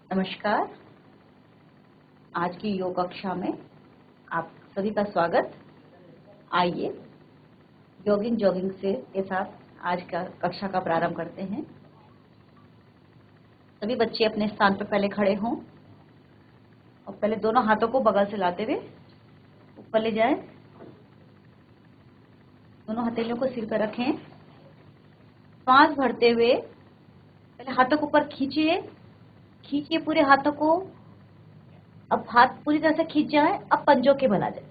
नमस्कार। आज की योग कक्षा में आप सभी का स्वागत। आइए जॉगिंग से के साथ आज का कक्षा का प्रारंभ करते हैं। सभी बच्चे अपने स्थान पर पहले खड़े हों और पहले दोनों हाथों को बगल से लाते हुए ऊपर ले जाएं। दोनों हथेलियों को सिर पर रखें। सांस भरते हुए पहले हाथों को ऊपर खींचिए पूरे हाथों को। अब हाथ पूरी तरह से खींच जाए। अब पंजों के बल आ जाए।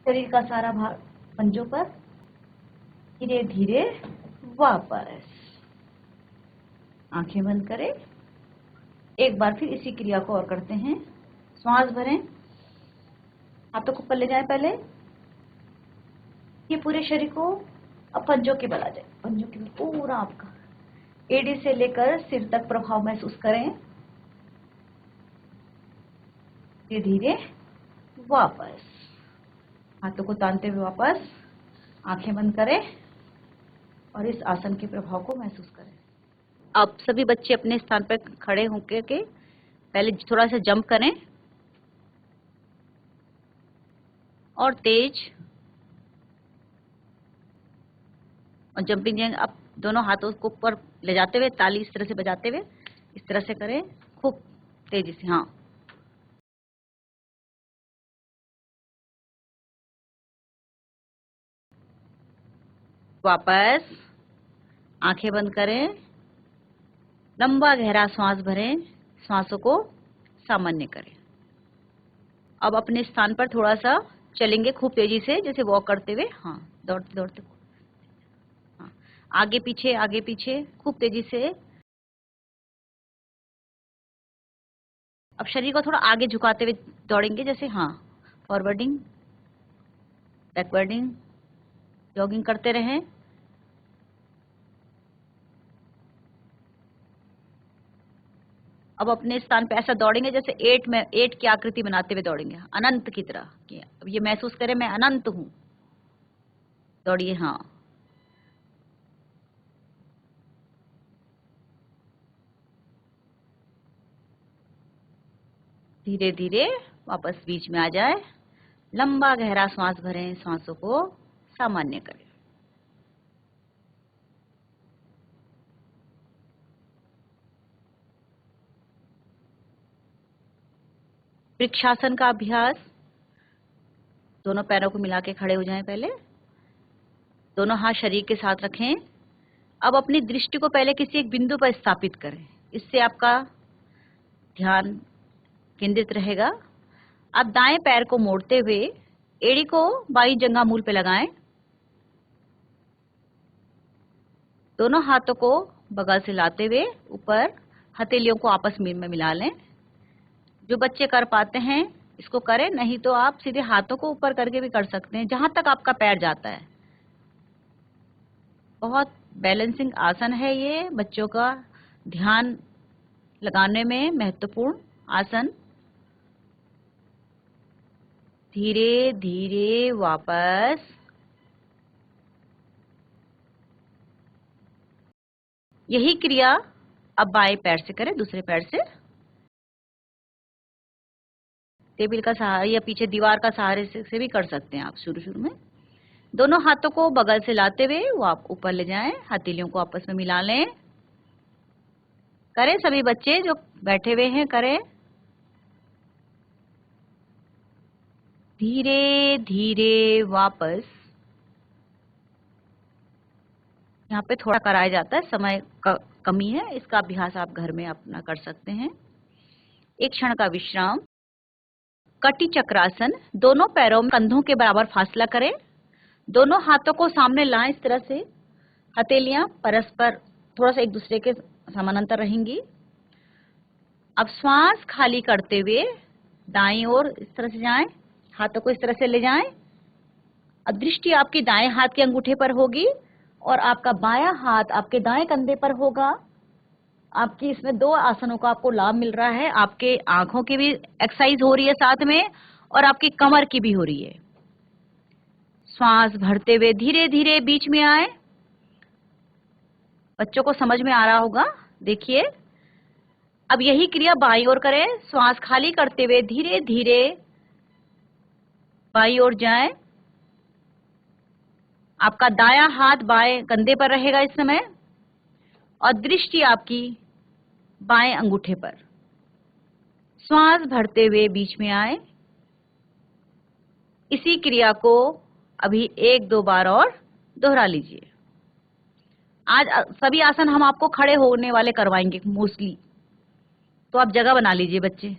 शरीर का सारा भार पंजों पर। धीरे धीरे वापस आंखें बंद करें। एक बार फिर इसी क्रिया को और करते हैं। श्वास भरें, हाथों को ऊपर ले जाएं पहले। ये पूरे शरीर को अब पंजों के बल आ जाए। पंजों के बल पूरा आपका एड़ी से लेकर सिर तक प्रभाव महसूस करें। धीरे धीरे वापस हाथों को तानते हुए वापस आंखें बंद करें और इस आसन के प्रभाव को महसूस करें। अब सभी बच्चे अपने स्थान पर खड़े होकर के पहले थोड़ा सा जंप करें और तेज और जंपिंग जैक। अब दोनों हाथों को ऊपर ले जाते हुए ताली इस तरह से बजाते हुए इस तरह से करें, खूब तेजी से। हाँ, वापस आंखें बंद करें, लंबा गहरा श्वास भरें, श्वासों को सामान्य करें। अब अपने स्थान पर थोड़ा सा चलेंगे खूब तेजी से, जैसे वॉक करते हुए। हाँ, दौड़ते दौड़ते। हाँ, आगे पीछे खूब तेजी से। अब शरीर को थोड़ा आगे झुकाते हुए दौड़ेंगे, जैसे हाँ, फॉरवर्डिंग बैकवर्डिंग जॉगिंग करते रहें। अब अपने स्थान पे ऐसा दौड़ेंगे जैसे एट की आकृति बनाते हुए दौड़ेंगे, अनंत की तरह। अब ये महसूस करें मैं अनंत हूं। दौड़िए। हाँ, धीरे धीरे वापस बीच में आ जाए। लंबा गहरा श्वास भरें, श्वासों को सामान्य करें। वृक्षासन का अभ्यास। दोनों पैरों को मिला के खड़े हो जाएं पहले। दोनों हाथ शरीर के साथ रखें। अब अपनी दृष्टि को पहले किसी एक बिंदु पर स्थापित करें। इससे आपका ध्यान केंद्रित रहेगा। अब दाएं पैर को मोड़ते हुए एड़ी को बाईं जंघा मूल पे लगाएं। दोनों हाथों को बगल से लाते हुए ऊपर हथेलियों को आपस में मिला लें। जो बच्चे कर पाते हैं इसको करें, नहीं तो आप सीधे हाथों को ऊपर करके भी कर सकते हैं, जहां तक आपका पैर जाता है। बहुत बैलेंसिंग आसन है ये, बच्चों का ध्यान लगाने में महत्वपूर्ण आसन। धीरे धीरे वापस। यही क्रिया अब बाएं पैर से करें, दूसरे पैर से। टेबल का सहारा या पीछे दीवार का सहारे से भी कर सकते हैं आप शुरू में। दोनों हाथों को बगल से लाते हुए वो आप ऊपर ले जाएं, हथेलियों को आपस में मिला लें। करें सभी बच्चे जो बैठे हुए हैं, करें। धीरे धीरे वापस। यहाँ पे थोड़ा कराया जाता है, समय कमी है, इसका अभ्यास आप घर में अपना कर सकते हैं। एक क्षण का विश्राम। कटी चक्रासन। दोनों पैरों में कंधों के बराबर फासला करें। दोनों हाथों को सामने लाएं इस तरह से। हथेलियां परस्पर थोड़ा सा एक दूसरे के समानांतर रहेंगी। अब श्वास खाली करते हुए दाईं ओर इस तरह से जाएं, हाथों को इस तरह से ले जाएं। अब दृष्टि आपकी दाएं हाथ के अंगूठे पर होगी और आपका बायां हाथ आपके दाएं कंधे पर होगा। आपकी इसमें दो आसनों का आपको लाभ मिल रहा है। आपके आंखों की भी एक्सरसाइज हो रही है साथ में और आपकी कमर की भी हो रही है। श्वास भरते हुए धीरे धीरे बीच में आए। बच्चों को समझ में आ रहा होगा, देखिए। अब यही क्रिया बाईं ओर करें। श्वास खाली करते हुए धीरे धीरे बाईं ओर जाएं। आपका दायां हाथ बाएं कंधे पर रहेगा इस समय और दृष्टि आपकी बाएं अंगूठे पर। श्वास भरते हुए बीच में आए। इसी क्रिया को अभी 1-2 बार और दोहरा लीजिए। आज सभी आसन हम आपको खड़े होने वाले करवाएंगे मोस्टली, तो आप जगह बना लीजिए बच्चे।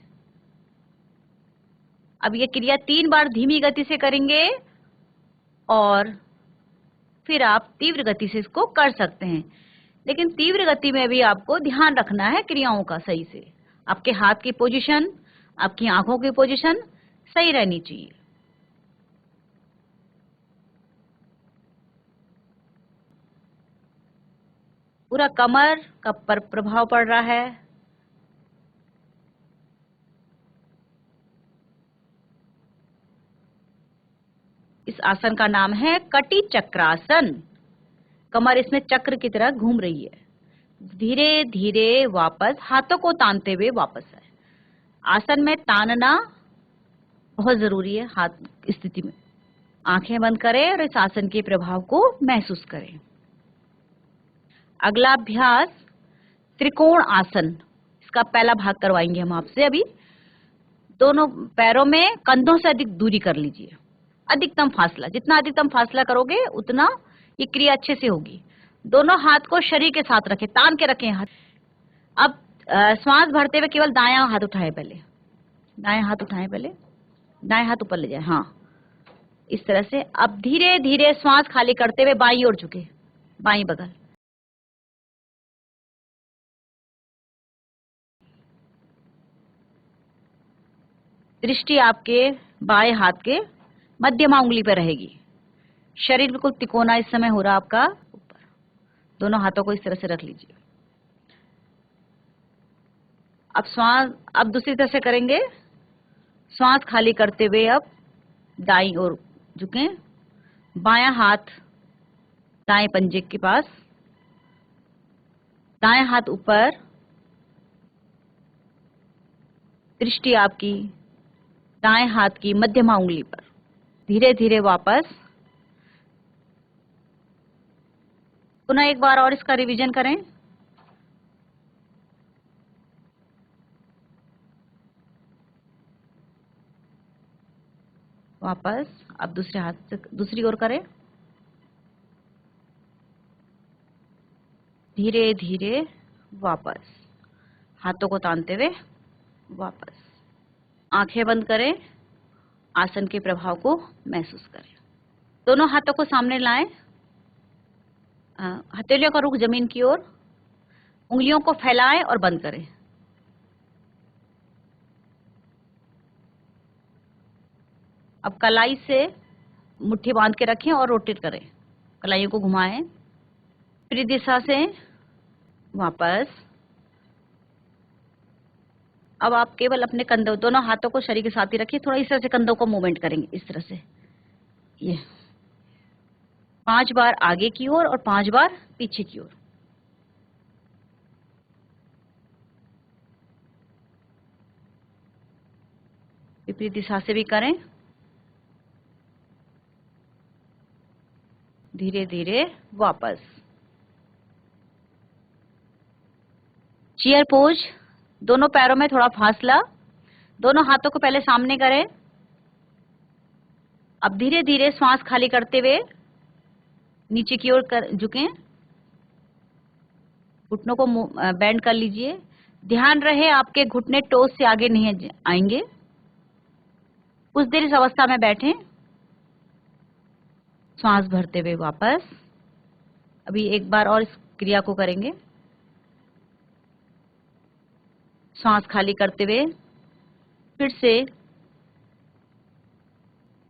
अब ये क्रिया 3 बार धीमी गति से करेंगे और फिर आप तीव्र गति से इसको कर सकते हैं, लेकिन तीव्र गति में भी आपको ध्यान रखना है क्रियाओं का सही से। आपके हाथ की पोजीशन, आपकी आंखों की पोजीशन सही रहनी चाहिए। पूरा कमर का पर प्रभाव पड़ रहा है। इस आसन का नाम है कटी चक्रासन। कमर इसमें चक्र की तरह घूम रही है। धीरे धीरे वापस हाथों को तानते हुए वापस आए। आसन में तानना बहुत जरूरी है। हाथ स्थिति में आंखें बंद करें और इस आसन के प्रभाव को महसूस करें। अगला अभ्यास त्रिकोण आसन। इसका पहला भाग करवाएंगे हम आपसे। अभी दोनों पैरों में कंधों से अधिक दूरी कर लीजिए। अधिकतम फासला, जितना अधिकतम फासला करोगे उतना ये क्रिया अच्छे से होगी। दोनों हाथ को शरीर के साथ रखें, तान के रखें हाथ। अब श्वास भरते हुए केवल दायां हाथ उठाएं। पहले दाएं हाथ उठाएं, पहले दाएं हाथ ऊपर ले जाएं। हाँ, इस तरह से। अब धीरे धीरे श्वास खाली करते हुए बाईं ओर झुके, बाईं बगल। दृष्टि आपके बाएं हाथ के मध्यमा उंगली पर रहेगी। शरीर बिल्कुल तिकोना इस समय हो रहा आपका ऊपर। दोनों हाथों को इस तरह से रख लीजिए। अब श्वास अब दूसरी तरह से करेंगे। श्वास खाली करते हुए अब दाईं ओर झुकें। बायां हाथ दाएं पंजे के पास, दाएं हाथ ऊपर। दृष्टि आपकी दाएं हाथ की मध्यमा उंगली पर। धीरे धीरे वापस। पुनः एक बार और इसका रिवीजन करें। वापस। अब दूसरे हाथ से दूसरी ओर करें। धीरे धीरे वापस, हाथों को तानते हुए वापस। आंखें बंद करें, आसन के प्रभाव को महसूस करें। दोनों हाथों को सामने लाएं। हथेलियों का रुख जमीन की ओर। उंगलियों को फैलाएं और बंद करें। अब कलाई से मुट्ठी बांध के रखें और रोटेट करें। कलाइयों को घुमाएं। विपरीत दिशा से वापस। अब आप केवल अपने कंधों, दोनों हाथों को शरीर के साथ ही रखिए। थोड़ा इस तरह से कंधों को मूवमेंट करेंगे, इस तरह से। ये 5 बार आगे की ओर और 5 बार पीछे की ओर। विपरीत दिशा से भी करें। धीरे धीरे वापस। Chair pose. दोनों पैरों में थोड़ा फासला। दोनों हाथों को पहले सामने करें। अब धीरे धीरे श्वास खाली करते हुए नीचे की ओर झुकें। घुटनों को बेंड कर लीजिए। ध्यान रहे आपके घुटने टोस से आगे नहीं आएंगे। कुछ देर इस अवस्था में बैठें। श्वास भरते हुए वापस। अभी एक बार और इस क्रिया को करेंगे। श्वास खाली करते हुए फिर से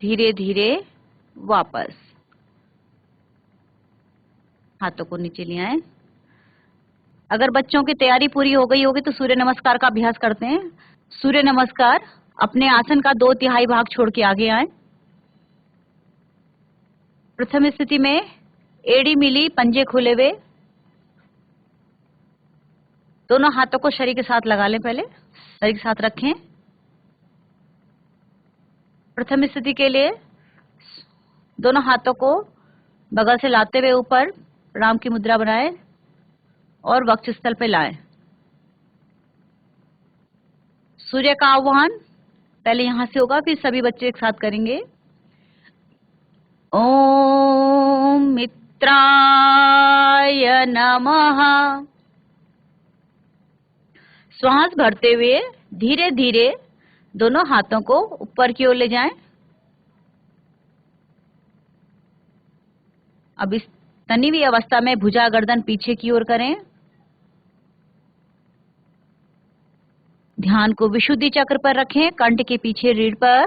धीरे धीरे वापस। हाथों को नीचे ले आएं। अगर बच्चों की तैयारी पूरी हो गई होगी तो सूर्य नमस्कार का अभ्यास करते हैं। सूर्य नमस्कार। अपने आसन का 2/3 भाग छोड़ के आगे आए। प्रथम स्थिति में एड़ी मिली, पंजे खुले हुए। दोनों हाथों को शरीर के साथ लगा लें, पहले शरीर के साथ रखें। प्रथम स्थिति के लिए दोनों हाथों को बगल से लाते हुए ऊपर प्रणाम की मुद्रा बनाएं और वक्षस्थल पे लाएं। सूर्य का आह्वान पहले यहां से होगा, फिर सभी बच्चे एक साथ करेंगे। ओम मित्राय नमः। श्वास भरते हुए धीरे धीरे दोनों हाथों को ऊपर की ओर ले जाएं। अब इस तनी हुई अवस्था में भुजा गर्दन पीछे की ओर करें। ध्यान को विशुद्धि चक्र पर रखें, कंठ के पीछे रीढ़ पर।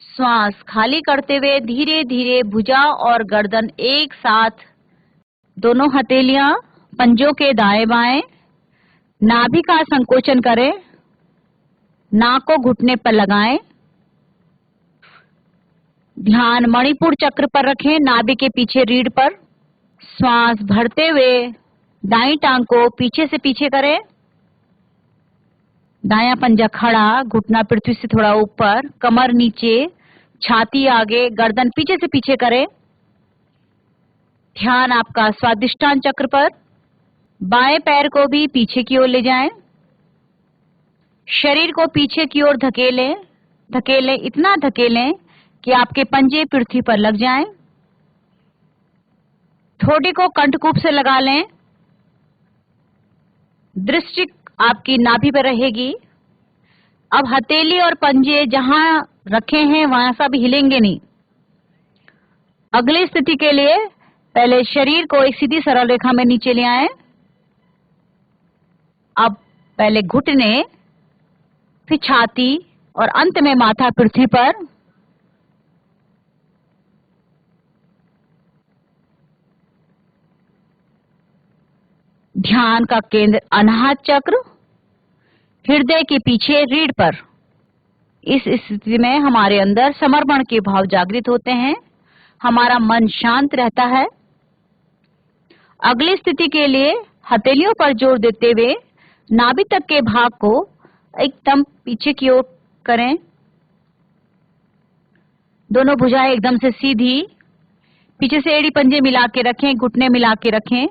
श्वास खाली करते हुए धीरे धीरे भुजा और गर्दन एक साथ, दोनों हथेलियां पंजों के दाएं बाएं। नाभि का संकोचन करें, नाक को घुटने पर लगाएं। ध्यान मणिपुर चक्र पर रखें, नाभि के पीछे रीढ़ पर। श्वास भरते हुए दाईं टांग को पीछे से पीछे करें। दायां पंजा खड़ा, घुटना पृथ्वी से थोड़ा ऊपर, कमर नीचे, छाती आगे, गर्दन पीछे से पीछे करें। ध्यान आपका स्वादिष्टान चक्र पर। बाएं पैर को भी पीछे की ओर ले जाएं। शरीर को पीछे की ओर धकेलें, धकेलें, इतना धकेलें कि आपके पंजे पृथ्वी पर लग जाएं। ठोड़ी को कंठकूप से लगा लें। दृष्टि आपकी नाभि पर रहेगी। अब हथेली और पंजे जहां रखे हैं वहां से भी हिलेंगे नहीं। अगली स्थिति के लिए पहले शरीर को एक सीधी सरल रेखा में नीचे ले आएं। अब पहले घुटने, फिर छाती और अंत में माथा पृथ्वी पर। ध्यान का केंद्र अनाहत चक्र, हृदय के पीछे रीढ़ पर। इस स्थिति में हमारे अंदर समर्पण के भाव जागृत होते हैं, हमारा मन शांत रहता है। अगली स्थिति के लिए हथेलियों पर जोर देते हुए नाभि तक के भाग को एकदम पीछे की ओर करें। दोनों भुजाएं एकदम से सीधी, पीछे से एड़ी पंजे मिला के रखें, घुटने मिला के रखें।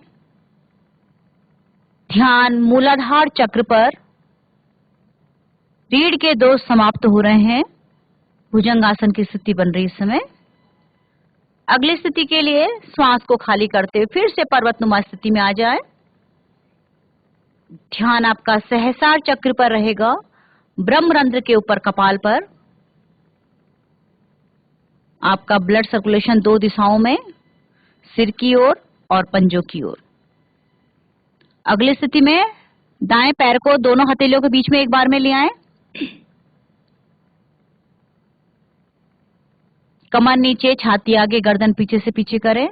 ध्यान मूलाधार चक्र पर। रीढ़ के दोष समाप्त हो रहे हैं, भुजंगासन की स्थिति बन रही इस समय। अगली स्थिति के लिए श्वास को खाली करते हुए फिर से पर्वतनुमा स्थिति में आ जाए। ध्यान आपका सहस्रार चक्र पर रहेगा, ब्रह्मरंध्र के ऊपर कपाल पर। आपका ब्लड सर्कुलेशन दो दिशाओं में, सिर की ओर और पंजों की ओर। अगली स्थिति में दाएं पैर को दोनों हथेलियों के बीच में एक बार में ले आएं। कमर नीचे, छाती आगे, गर्दन पीछे से पीछे करें।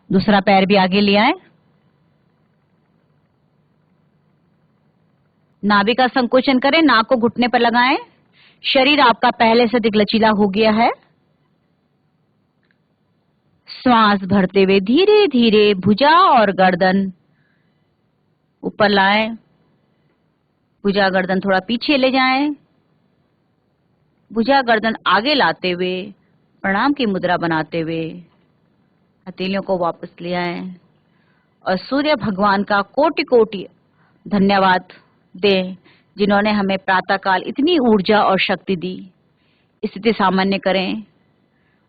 दूसरा पैर भी आगे ले आएं। नाभि का संकोचन करें, नाक को घुटने पर लगाएं। शरीर आपका पहले से अधिक लचीला हो गया है। श्वास भरते हुए धीरे धीरे भुजा और गर्दन ऊपर लाएं। भुजा गर्दन थोड़ा पीछे ले जाएं। भुजा गर्दन आगे लाते हुए प्रणाम की मुद्रा बनाते हुए हथेलियों को वापस ले आएं और सूर्य भगवान का कोटि कोटि धन्यवाद दें, जिन्होंने हमें प्रातःकाल इतनी ऊर्जा और शक्ति दी। स्थिति सामान्य करें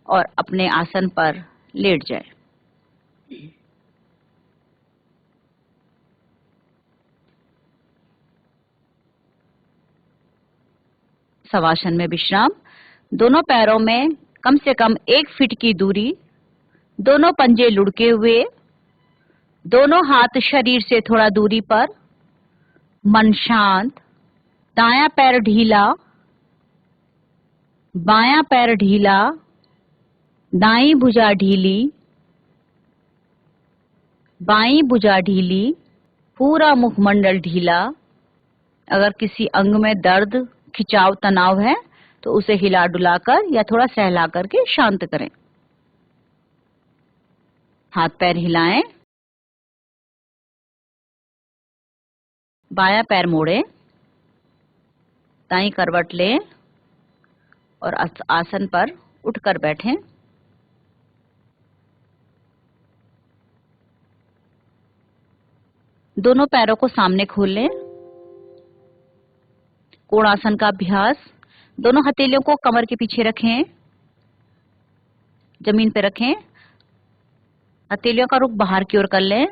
और अपने आसन पर लेट जाएं। शवासन में विश्राम। दोनों पैरों में कम से कम 1 फीट की दूरी, दोनों पंजे लुढ़के हुए, दोनों हाथ शरीर से थोड़ा दूरी पर, मन शांत। दायां पैर ढीला, बायां पैर ढीला, दाईं भुजा ढीली, बाईं भुजा ढीली, पूरा मुखमंडल ढीला। अगर किसी अंग में दर्द, खिंचाव, तनाव है तो उसे हिला डुलाकर या थोड़ा सहला करके शांत करें। हाथ पैर हिलाएं, बायां पैर मोड़ें, दाईं करवट लें और आसन पर उठकर बैठें। दोनों पैरों को सामने खोल लें। कोणासन का अभ्यास। दोनों हथेलियों को कमर के पीछे रखें, जमीन पर रखें। हथेलियों का रुख बाहर की ओर कर लें।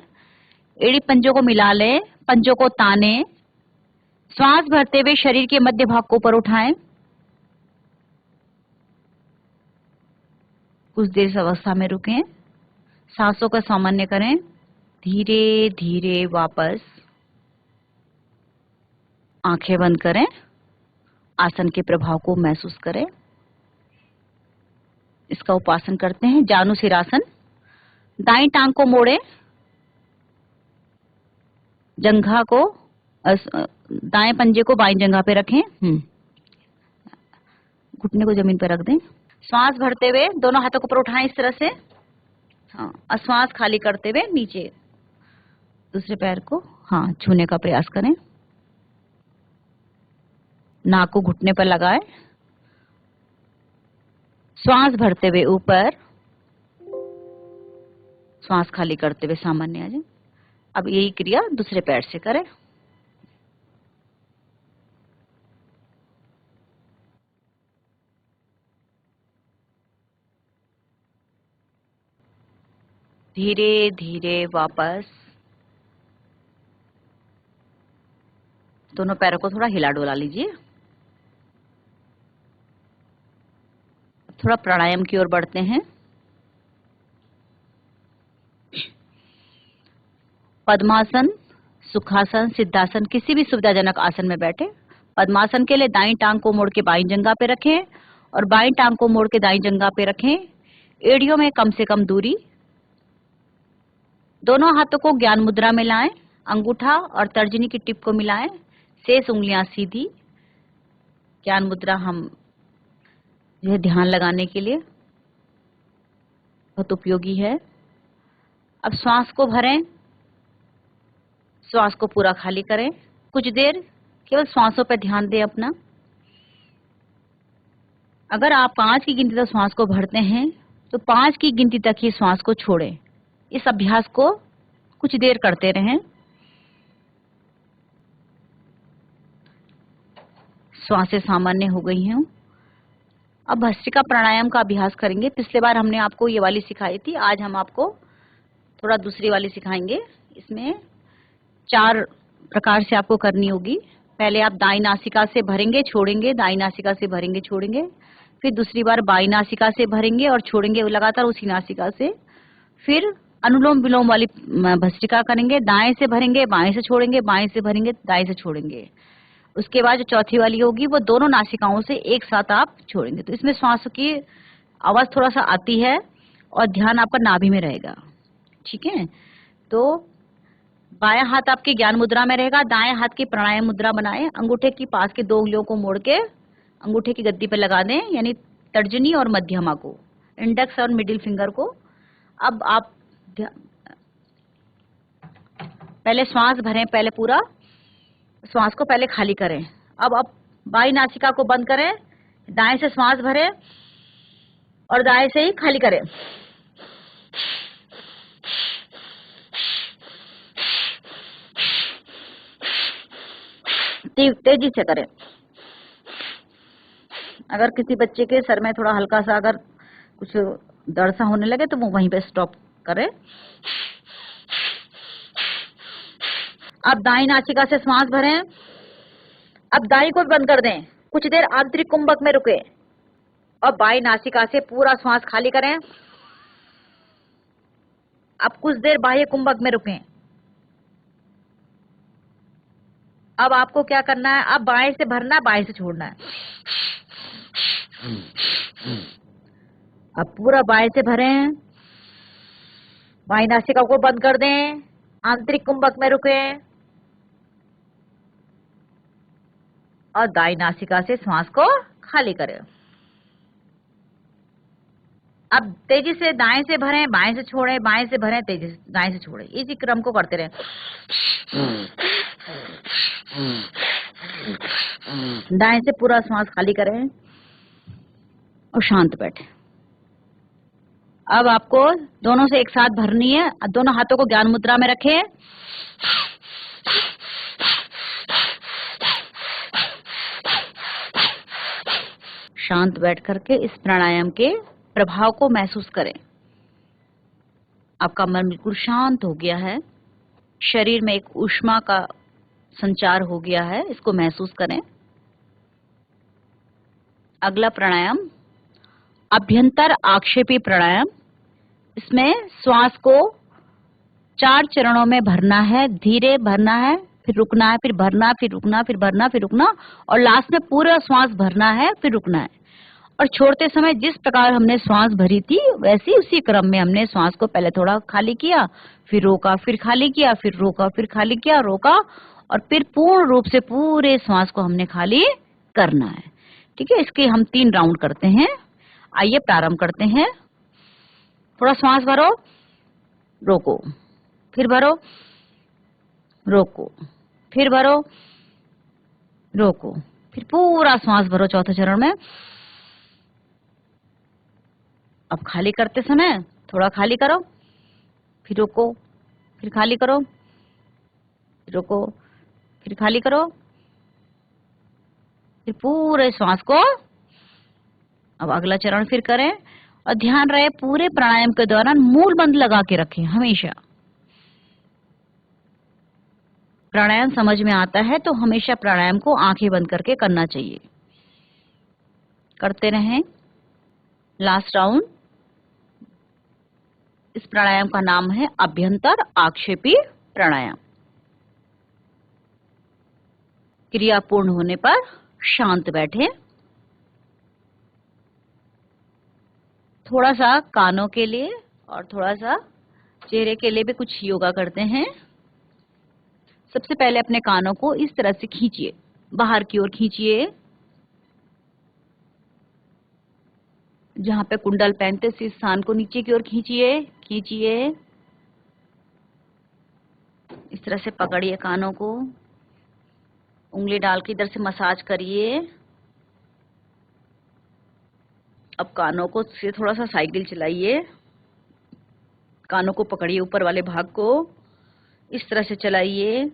एड़ी पंजों को मिला लें, पंजों को ताने। श्वास भरते हुए शरीर के मध्य भाग को ऊपर उठाएं। कुछ देर इस अवस्था में रुकें, सांसों का सामान्य करें। धीरे धीरे वापस आंखें बंद करें, आसन के प्रभाव को महसूस करें। इसका उपासन करते हैं जानु सिरासन। दाईं टांग को मोड़ें, जंघा को दाएं पंजे को बाईं जंघा पे रखें, घुटने को जमीन पर रख दें। श्वास भरते हुए दोनों हाथों को ऊपर उठाएं इस तरह से। हाँ, और श्वास खाली करते हुए नीचे दूसरे पैर को छूने का प्रयास करें। नाक को घुटने पर लगाएं। श्वास भरते हुए ऊपर, श्वास खाली करते हुए सामान्य आ जाए। अब यही क्रिया दूसरे पैर से करें। धीरे धीरे वापस दोनों पैरों को थोड़ा हिला डोला लीजिए। थोड़ा प्राणायाम की ओर बढ़ते हैं। पद्मासन, सुखासन, सिद्धासन, किसी भी सुविधाजनक आसन में बैठे। पद्मासन के लिए दाईं टांग को मोड़ के बाईं जंघा पे रखें और बाईं टांग को मोड़ के दाईं जंघा पे रखें। एड़ियों में कम से कम दूरी। दोनों हाथों को ज्ञान मुद्रा में लाएं। अंगूठा और तर्जनी की टिप को मिलाएं, शेष उंगलियां सीधी। ज्ञान मुद्रा हम यह ध्यान लगाने के लिए बहुत उपयोगी है। अब श्वास को भरें, श्वास को पूरा खाली करें। कुछ देर केवल श्वासों पर ध्यान दें अपना। अगर आप 5 की गिनती तक श्वास को भरते हैं तो 5 की गिनती तक ही श्वास को छोड़ें। इस अभ्यास को कुछ देर करते रहें। श्वासें सामान्य हो गई हैं। अब भस्त्रिका प्राणायाम का अभ्यास करेंगे। पिछले बार हमने आपको ये वाली सिखाई थी, आज हम आपको थोड़ा दूसरी वाली सिखाएंगे। इसमें 4 प्रकार से आपको करनी होगी। पहले आप दाईं नासिका से भरेंगे, छोड़ेंगे, दाईं नासिका से भरेंगे, छोड़ेंगे। फिर दूसरी बार बाईं नासिका से भरेंगे और छोड़ेंगे लगातार उसी नासिका से। फिर अनुलोम विलोम वाली भस्त्रिका करेंगे। दाएं से भरेंगे, बाएं से छोड़ेंगे, बाएं से भरेंगे, दाएं से छोड़ेंगे। उसके बाद जो चौथी वाली होगी वो दोनों नासिकाओं से एक साथ आप छोड़ेंगे। तो इसमें श्वास की आवाज थोड़ा सा आती है और ध्यान आपका नाभि में रहेगा। ठीक है, तो बायां हाथ आपके ज्ञान मुद्रा में रहेगा, दाएं हाथ की प्राणायाम मुद्रा बनाएं। अंगूठे की पास के 2 उंगलियों को मोड़ के अंगूठे की गद्दी पर लगा दें, यानी तर्जनी और मध्यमा को, इंडेक्स और मिडिल फिंगर को। अब आप पहले श्वास भरें, पहले पूरा श्वास को पहले खाली करें। अब आप बाईं नासिका को बंद करें, दाएं से श्वास भरें और दाएं से ही खाली करें। तेजी से करें। अगर किसी बच्चे के सर में थोड़ा हल्का सा अगर कुछ दर्द सा होने लगे तो वो वहीं पे स्टॉप करें। अब दाईं नासिका से श्वास भरें। अब दाईं को बंद कर दें, कुछ देर आंतरिक कुंभक में रुके और बाईं नासिका से पूरा श्वास खाली करें। अब कुछ देर बाह्य कुंभक में रुकें। अब आपको क्या करना है, अब बाएं से भरना है, बाएं से छोड़ना है। अब पूरा बाएं से भरें, बाईं नासिका को बंद कर दें, आंतरिक कुंभक में रुकें और दाईं नासिका से श्वास को खाली करें। अब तेजी से दाएं से भरें, बाएं से छोड़ें, बाएं से भरें, तेजी से दाएं से छोड़ें, इसी क्रम को करते रहें। दाएं से पूरा श्वास खाली करें और शांत बैठें। अब आपको दोनों से एक साथ भरनी है। दोनों हाथों को ज्ञान मुद्रा में रखें। शांत बैठ करके इस प्राणायाम के प्रभाव को महसूस करें। आपका मन बिल्कुल शांत हो गया है, शरीर में एक ऊष्मा का संचार हो गया है, इसको महसूस करें। अगला प्राणायाम अभ्यंतर आक्षेपी प्राणायाम। इसमें श्वास को 4 चरणों में भरना है, धीरे भरना है, फिर रुकना है, फिर भरना, फिर रुकना, फिर भरना, फिर रुकना, और लास्ट में पूरा श्वास भरना है, फिर रुकना है। और छोड़ते समय जिस प्रकार हमने श्वास भरी थी वैसे उसी क्रम में हमने श्वास को पहले थोड़ा खाली किया, फिर रोका, फिर खाली किया, फिर रोका, फिर खाली किया, रोका, और फिर पूर्ण रूप से पूरे श्वास को हमने खाली करना है। ठीक है, इसके हम 3 राउंड करते हैं। आइए प्रारंभ करते हैं। थोड़ा श्वास भरो, रोको, फिर भरो, रोको, फिर भरो, रोको, फिर पूरा श्वास भरो चौथे चरण में। अब खाली करते समय थोड़ा खाली करो, फिर रोको, फिर खाली करो, रोको, फिर खाली करो, फिर पूरे श्वास को। अब अगला चरण फिर करें, और ध्यान रहे पूरे प्राणायाम के दौरान मूल मंत्र लगा के रखें हमेशा। प्राणायाम समझ में आता है तो हमेशा प्राणायाम को आंखें बंद करके करना चाहिए। करते रहें। Last round. इस प्राणायाम का नाम है अभ्यंतर आक्षेपी प्राणायाम। क्रिया पूर्ण होने पर शांत बैठें। थोड़ा सा कानों के लिए और थोड़ा सा चेहरे के लिए भी कुछ योगा करते हैं। सबसे पहले अपने कानों को इस तरह से खींचिए, बाहर की ओर खींचिए। जहां पे कुंडल पहनते इस स्थान को नीचे की ओर खींचिए, खींचिए। इस तरह से पकड़िए कानों को, उंगली डाल के इधर से मसाज करिए। अब कानों को से थोड़ा सा साइकिल चलाइए। कानों को पकड़िए, ऊपर वाले भाग को इस तरह से चलाइए।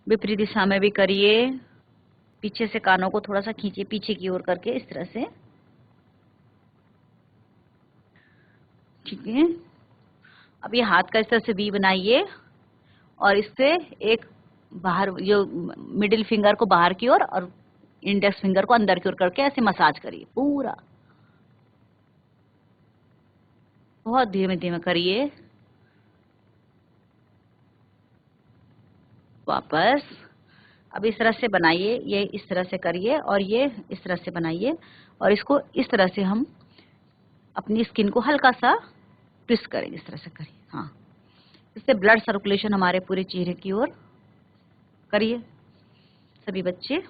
विपरीत दिशा में भी करिए। पीछे से कानों को थोड़ा सा खींचिए, पीछे की ओर करके इस तरह से। ठीक है। अब ये हाथ का इस तरह से वी बनाइए और इससे एक बाहर जो मिडिल फिंगर को बाहर की ओर और इंडेक्स फिंगर को अंदर की ओर करके ऐसे मसाज करिए पूरा। बहुत धीमे धीमे करिए। वापस। अब इस तरह से बनाइए, ये इस तरह से करिए और ये इस तरह से बनाइए, और इसको इस तरह से हम अपनी स्किन को हल्का सा ट्विस्ट करेंगे। इस तरह से करिए। हाँ, इससे ब्लड सर्कुलेशन हमारे पूरे चेहरे की ओर करिए सभी बच्चे।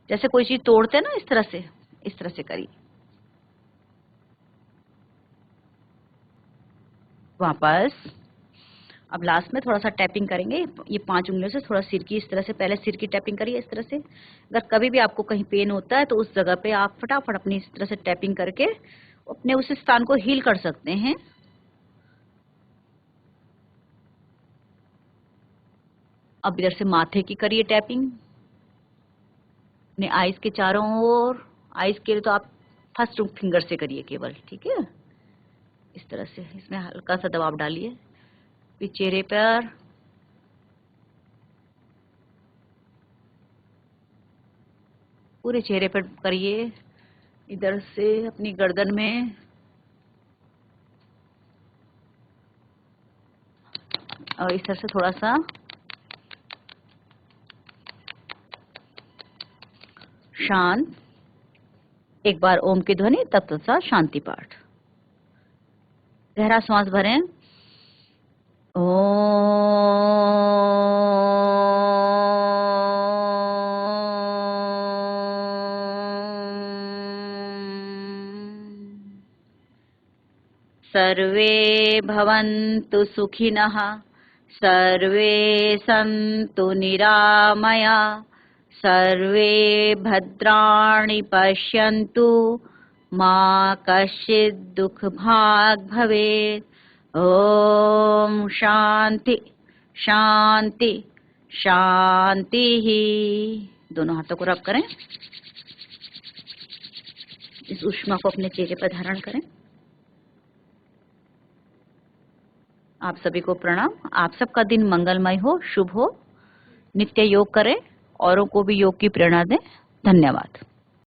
जैसे कोई चीज तोड़ते हैं ना, इस तरह से करिए। वापस। अब लास्ट में थोड़ा सा टैपिंग करेंगे, ये 5 उंगलियों से थोड़ा सिर की इस तरह से, पहले सिर की टैपिंग करिए इस तरह से। अगर कभी भी आपको कहीं पेन होता है तो उस जगह पे आप फटाफट अपनी इस तरह से टैपिंग करके अपने उस स्थान को हील कर सकते हैं। अब इधर से माथे की करिए टैपिंग, अपने आईज के चारों ओर। आईज के लिए तो आप फर्स्ट फिंगर से करिए केवल। ठीक है, इस तरह से इसमें हल्का सा दबाव डालिए। फिर चेहरे पर, पूरे चेहरे पर करिए। इधर से अपनी गर्दन में, और इस तरह से थोड़ा सा शांत। एक बार ओम की ध्वनि, तब तत्सात शांति पाठ। गहरा श्वास भरें। ओम। सर्वे भवन्तु सुखिनः, सर्वे सन्तु निरामया, सर्वे भद्राणि पश्यन्तु, मा कश्चित् दुःखभाग् भवेत्। ओम शांति शांति शांति ही। दोनों हाथों को रब करें, इस ऊष्मा को अपने चेहरे पर धारण करें। आप सभी को प्रणाम। आप सबका दिन मंगलमय हो, शुभ हो। नित्य योग करें, औरों को भी योग की प्रेरणा दें। धन्यवाद।